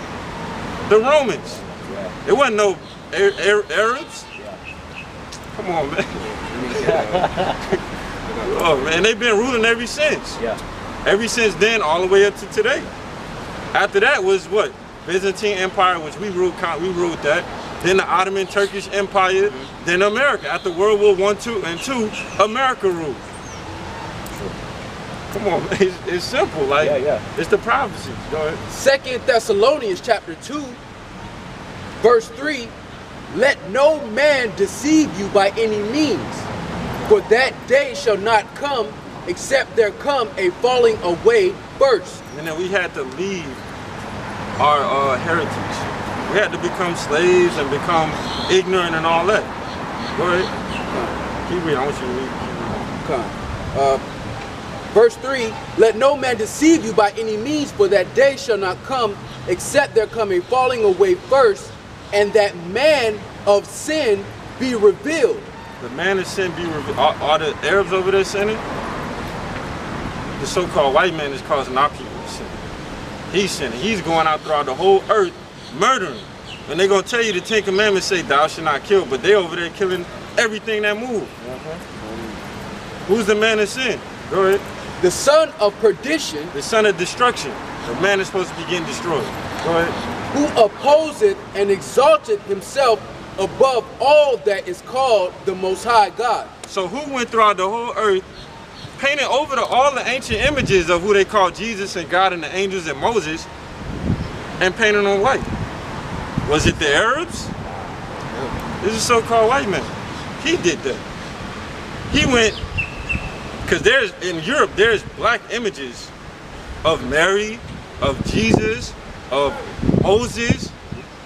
The Romans. Yeah. It wasn't no Arabs. Yeah. Come on, man. Oh man, they've been ruling ever since. Yeah. Ever since then, all the way up to today. After that was what? Byzantine Empire, which we ruled that. Then the Ottoman Turkish Empire. Then America. After World War I, II, and II, America ruled. Come on, man. It's simple. Like, it's the prophecy. Go ahead. 2 Thessalonians chapter 2, verse 3, let no man deceive you by any means, for that day shall not come, except there come a falling away first. And then we had to leave our heritage. We had to become slaves and become ignorant and all that. Go ahead. Keep reading. I want you to read. Verse 3, let no man deceive you by any means, for that day shall not come, except there come a falling away first, and that man of sin be revealed. The man of sin be revealed. Are the Arabs over there sinning? The so-called white man is causing our people to sin. He's sinning. He's going out throughout the whole earth murdering. And they're going to tell you the 10 Commandments say thou shalt not kill, but they over there killing everything that moves. Who's the man of sin? Go ahead. The son of perdition. The son of destruction. The man is supposed to be getting destroyed. Go ahead. Who opposeth and exalted himself above all that is called the Most High God. So who went throughout the whole earth, painted over all the ancient images of who they call Jesus and God and the angels and Moses, and painted them white? Was it the Arabs? This is so-called white man. He did that. He went, because in Europe, there's black images of Mary, of Jesus, of Moses,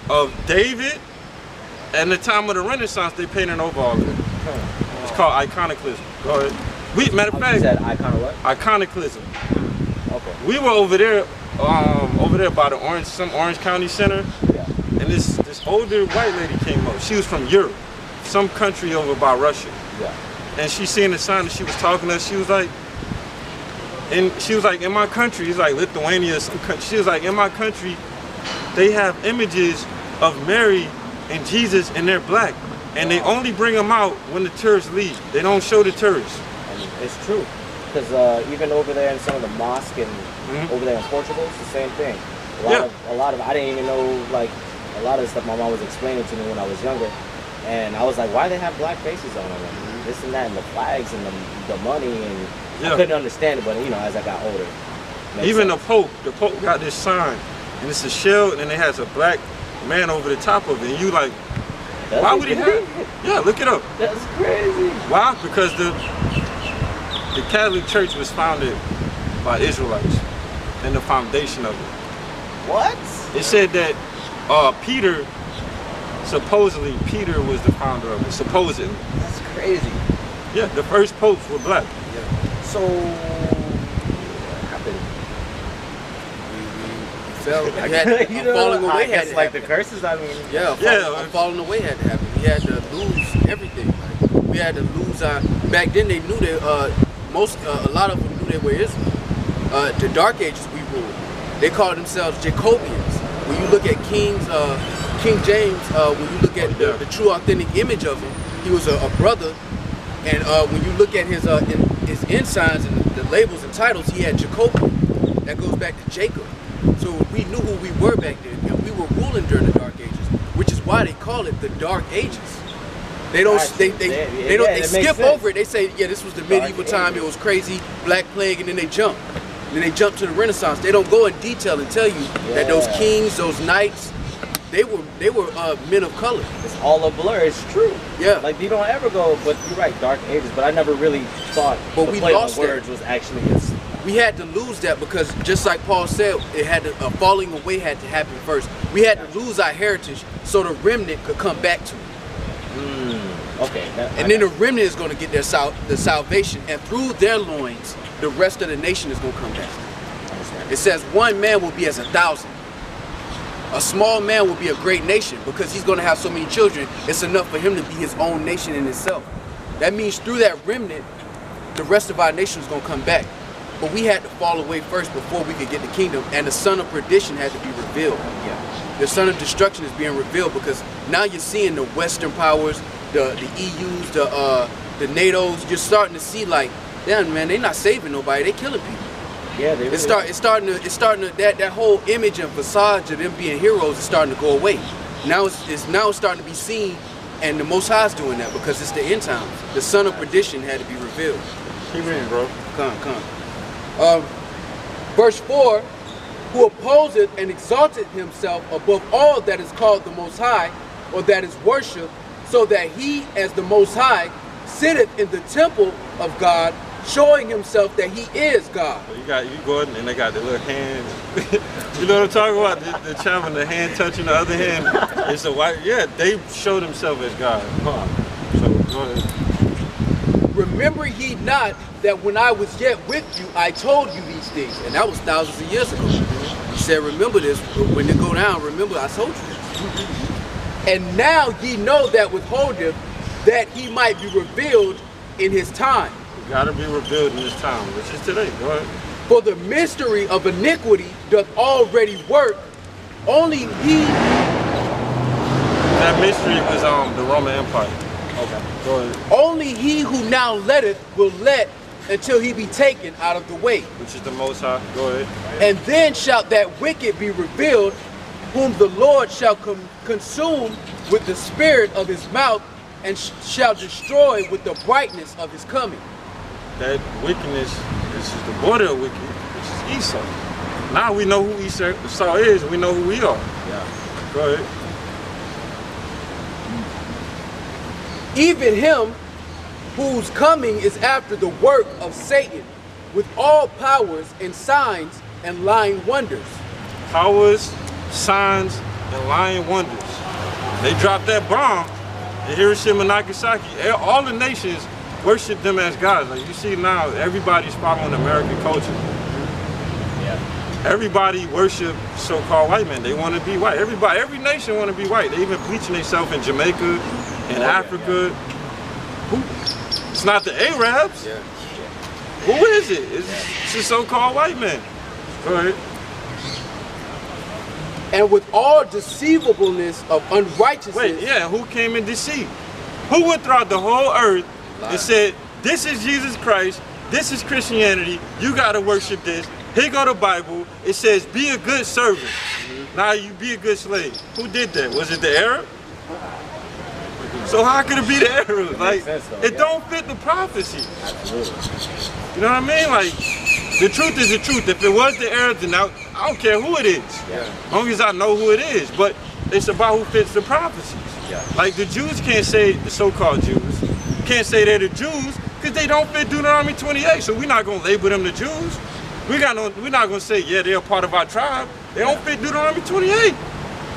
of David. And the time of the Renaissance, they painted over all of it. It's called iconoclasm. Go ahead. Matter of fact, you said iconoclasm. Okay. We were over there by the some Orange County Center. Yeah. And this older white lady came up. She was from Europe, some country over by Russia. Yeah. And she seen the sign and she was talking to us. She was like, in my country, it's like Lithuania, some country. She was like, in my country, they have images of Mary and Jesus and they're black. And they only bring them out when the tourists leave. They don't show the tourists. And it's true. Because even over there in some of the mosques and over there in Portugal, it's the same thing. A lot of I didn't even know, like, a lot of the stuff my mom was explaining to me when I was younger. And I was like, why do they have black faces on them? This and that, and the flags and the money, and I couldn't understand it, but you know, as I got older. Even the Pope got this sign, and it's a shell, and then it has a black man over the top of it, and you like, why would he have it? Yeah, look it up. That's crazy. Why? Because the Catholic Church was founded by Israelites, and the foundation of it. What? It said that supposedly Peter was the founder of it, supposedly. That's crazy. Yeah, the first popes were black. Yeah. So, what happened? We fell. Falling away had to like happen. the curses, I mean. Falling away had to happen. We had to lose everything. Like, we had to lose our. Back then, they knew that a lot of them knew they were Israel. The Dark Ages we ruled. They called themselves Jacobians. When you look at King James, when you look at the true authentic image of him, he was a brother. And when you look at his ensigns and the labels and titles, he had Jacobian. That goes back to Jacob. So we knew who we were back then, and we were ruling during the Dark Ages, which is why they call it the Dark Ages. They don't they skip over it. They say, yeah, this was the medieval time. It was crazy, Black Plague, and then they jump. Then they jump to the Renaissance. They don't go in detail and tell you that those kings, those knights, they were men of color. It's all a blur. It's true. Yeah. Like you don't ever go, but you're right, Dark Ages. But I never really thought. But we lost words was actually. We had to lose that because just like Paul said, a falling away had to happen first. We had to lose our heritage so the remnant could come back to it. Okay. And then the remnant is going to get their the salvation, and through their loins, the rest of the nation is going to come back. It says one man will be as 1,000. A small man will be a great nation because he's going to have so many children. It's enough for him to be his own nation in itself. That means through that remnant, the rest of our nation is going to come back. But we had to fall away first before we could get the kingdom, and the son of perdition had to be revealed. Yeah. The son of destruction is being revealed because now you're seeing the Western powers, the EUs, the NATOs. You're starting to see like, damn man, they're not saving nobody. They're killing people. Yeah, they really it's starting to that whole image and facade of them being heroes is starting to go away. Now it's starting to be seen, and the Most High is doing that because it's the end times. The son of perdition had to be revealed. Keep reading, bro. Come. Verse 4, who opposeth and exalted himself above all that is called the Most High, or that is worshipped, so that he, as the Most High, sitteth in the temple of God, showing himself that he is God. So you go ahead and they got the little hands. You know what I'm talking about? The child and the hand touching the other hand. It's a white. Yeah, they show themselves as God. So go ahead. Remember ye not that when I was yet with you, I told you these things, and that was thousands of years ago. He said, remember this. When it go down, remember I told you this. And now ye know that withholdeth, that he might be revealed in his time. Gotta be revealed in this time, which is today. Go ahead. For the mystery of iniquity doth already work. Only he. That mystery was the Roman Empire. Okay. Go ahead. Only he who now letteth will let until he be taken out of the way. Which is the Most High. Go ahead. And then shall that wicked be revealed, whom the Lord shall consume with the spirit of his mouth, and shall destroy with the brightness of his coming. That wickedness, this is the border of wickedness, which is Esau. Now we know who Esau is, we know who we are. Yeah. Go ahead. Even him whose coming is after the work of Satan, with all powers and signs and lying wonders. Powers, signs, and lying wonders. They dropped that bomb in Hiroshima and Nagasaki. All the nations worship them as gods. Like you see now, everybody's following American culture. Yeah. Everybody worship so-called white men. They want to be white. Every nation want to be white. They even bleaching themselves in Jamaica, in Africa. Who? It's not the Arabs. Yeah. Who is it? It's the so-called white men. Go ahead. And with all deceivableness of unrighteousness. Wait, yeah, who came and deceived? Who went throughout the whole earth and said, this is Jesus Christ, this is Christianity, you gotta worship this. Here go the Bible, it says be a good servant. Now you be a good slave. Who did that? Was it the Arab? So how could it be the Arab? Like, it don't fit the prophecy. You know what I mean? Like, the truth is the truth. If it was the Arabs, then I don't care who it is. As long as I know who it is. But it's about who fits the prophecies. Like the Jews can't say, the so-called Jews, can't say they're the Jews because they don't fit Deuteronomy 28. So we're not going to label them the Jews. We're not going to say, yeah, they're a part of our tribe. They don't fit Deuteronomy 28. They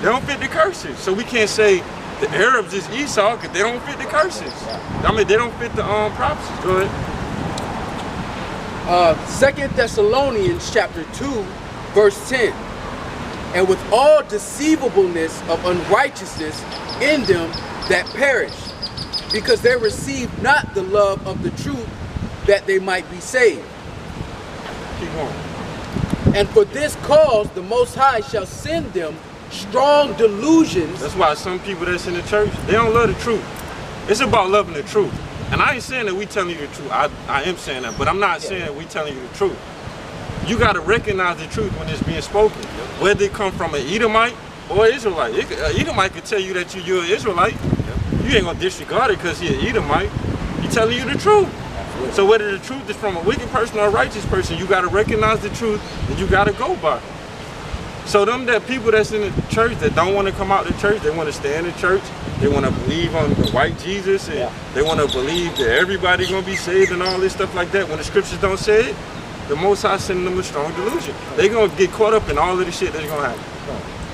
don't fit the curses. So we can't say the Arabs is Esau because they don't fit the curses. I mean, they don't fit the prophecies. Go ahead. 2 Thessalonians chapter 2, verse 10. And with all deceivableness of unrighteousness in them that perish, because they receive not the love of the truth, that they might be saved. Keep going. And for this cause the Most High shall send them strong delusions. That's why some people that's in the church, they don't love the truth. It's about loving the truth. And I ain't saying that we telling you the truth. I am saying that, but I'm not saying that we telling you the truth. You got to recognize the truth when it's being spoken, whether it come from an Edomite or an Israelite. An Edomite could tell you that you're an Israelite. You ain't gonna disregard it because he's an Edomite. He's telling you the truth. So whether the truth is from a wicked person or a righteous person, you got to recognize the truth and you got to go by it. So that people that's in the church that don't want to come out to church, they want to stay in the church, they want to believe on the white Jesus, and they want to believe that everybody's going to be saved and all this stuff like that. When the scriptures don't say it, the Most High sending them a strong delusion. They're going to get caught up in all of the shit that's going to happen.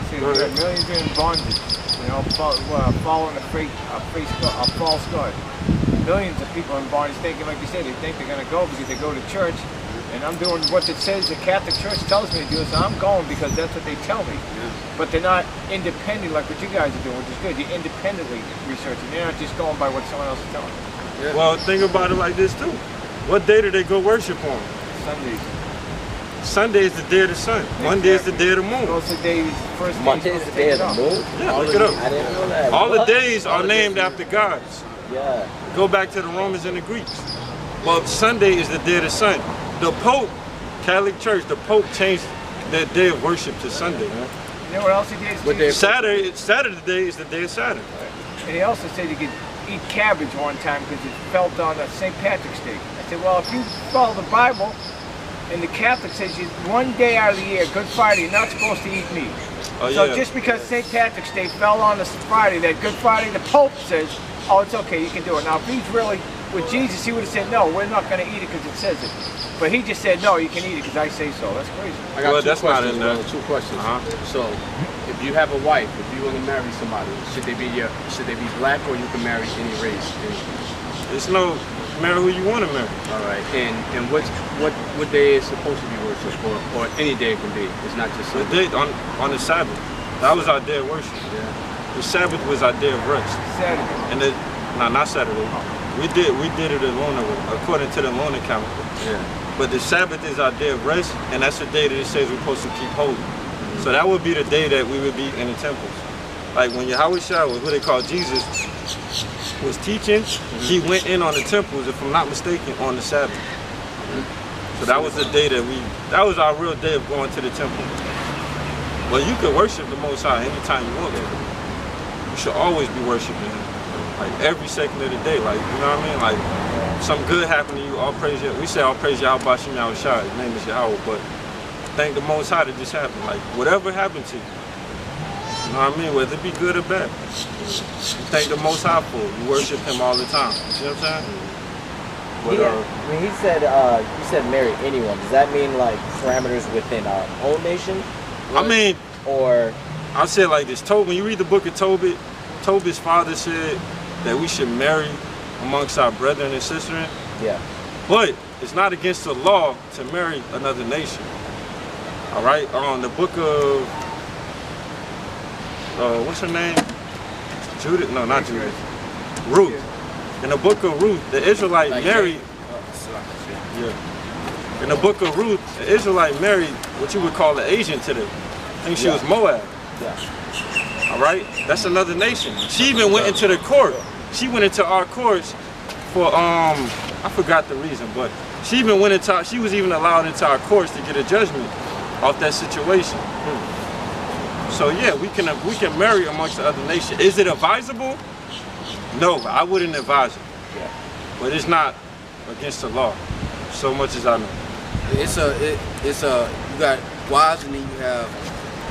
See, there are millions in bondage. You know, following a false god. Millions of people in bodies thinking, like you said, they think they're going to go because they go to church. And I'm doing what it says the Catholic Church tells me to do, so I'm going because that's what they tell me. Yeah. But they're not independent like what you guys are doing, which is good. You're independently researching. They're not just going by what someone else is telling you. Yeah. Well, think about it like this too. What day do they go worship on? Sundays. Sunday is the day of the sun. Exactly. Monday is the day of the moon. Those are days, first Monday is the day of the moon? Yeah, look it up. I didn't know that. All the days are named after gods. Yeah. Go back to the Romans and the Greeks. Well, Sunday is the day of the sun. The Pope, Catholic Church, the Pope changed that day of worship to Sunday. You know what else he did? Saturday is the day of Saturn. And he also said you could eat cabbage one time because it felt on a St. Patrick's Day. I said, well, if you follow the Bible, and the Catholic says you one day out of the year, Good Friday, you're not supposed to eat meat. Oh, so yeah. just because St. Patrick's Day fell on a Friday, that Good Friday, the Pope says, oh, it's okay, you can do it. Now, if he's really with Jesus, he would have said, no, we're not going to eat it because it says it. But he just said, no, you can eat it because I say so. That's crazy. I got that's questions, not in there. two questions. So, if you have a wife, if you want to marry somebody, should they be black or you can marry any race? It's no marry who you want to marry. All right. And what day is supposed to be worshipped, or any day it can be? It's not just the day on the Sabbath. That was our day of worship. Yeah. The Sabbath was our day of rest. Saturday. And not Saturday. We did it according to the lunar calendar. Yeah. But the Sabbath is our day of rest, and that's the day that it says we're supposed to keep holy. So that would be the day that we would be in the temples. Like when Yahawah, who they call Jesus, was teaching, he went in on the temples, if I'm not mistaken, on the Sabbath. So that was the day that was our real day of going to the temple. Well, you could worship the Most High anytime you want to. You should always be worshiping Him. Like every second of the day, like, you know what I mean? Like, some good happened to you, all praise Yahawah. We say all praise Yahawah, YAHAWASHI, his name is Yahawah, but thank the Most High that just happened. Like, whatever happened to you, you know what I mean? Whether it be good or bad, you thank the Most High for it. You worship Him all the time. You see what I'm saying? But, when he said, you said marry anyone, does that mean like parameters within our own nation? I mean, or I'll say it like this. When you read the book of Tobit, Tobit's father said that we should marry amongst our brethren and sisters. Yeah. But it's not against the law to marry another nation. All right? On the book of, what's her name? Judith? No, not Judith. Ruth. In the book of Ruth, the Israelite married. Yeah. In the book of Ruth, the Israelite married what you would call an Asian today. I think she was Moab. Yeah. All right? That's another nation. She even went into the court. She went into our courts for, I forgot the reason, but she was even allowed into our courts to get a judgment off that situation. So yeah, we can marry amongst the other nations. Is it advisable? No, I wouldn't advise it. Yeah. But it's not against the law, so much as I know. You got wives, and then you have,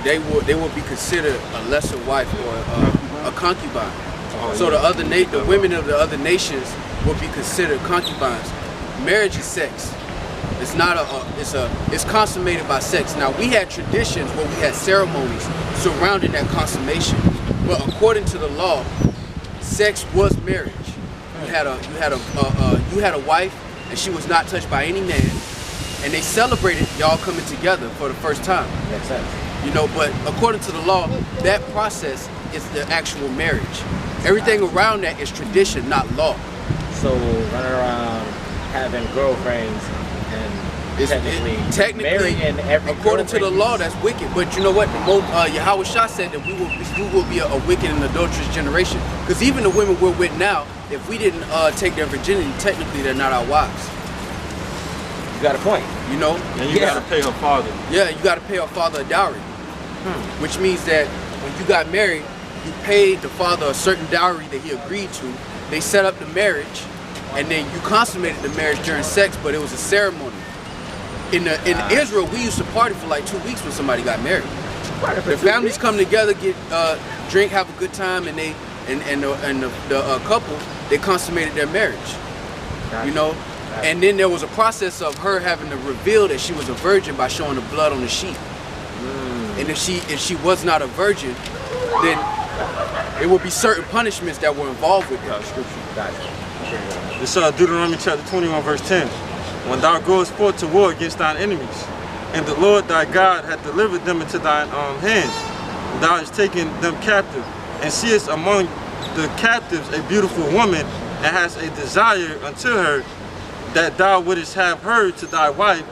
they will be considered a lesser wife or a concubine. So the women of the other nations will be considered concubines. Marriage is sex. It's not it's consummated by sex. Now we had traditions where we had ceremonies surrounding that consummation, but according to the law, sex was marriage. You had a wife, and she was not touched by any man, and they celebrated y'all coming together for the first time. Makes sense. You know, but according to the law, that process is the actual marriage. Everything around that is tradition, not law. So running around having girlfriends and technically marrying every according to the law, that's wicked. But you know what? Yahawah said that we will be a wicked and adulterous generation. Because even the women we're with now, if we didn't take their virginity, technically they're not our wives. You got a point. You know? And you gotta pay her father. Yeah, you gotta pay her father a dowry. Which means that when you got married, you paid the father a certain dowry that he agreed to. They set up the marriage, and then you consummated the marriage during sex, but it was a ceremony. In Israel, we used to party for like 2 weeks when somebody got married. The families come together, get drink, have a good time, and the couple, they consummated their marriage. You know, and then there was a process of her having to reveal that she was a virgin by showing the blood on the sheet. And if she was not a virgin, then it would be certain punishments that were involved with that. This Deuteronomy chapter 21 verse 10. When thou goest forth to war against thine enemies, and the Lord thy God hath delivered them into thine hands, and thou hast taken them captive, and seest among the captives a beautiful woman, and hast a desire unto her, that thou wouldest have her to thy wife,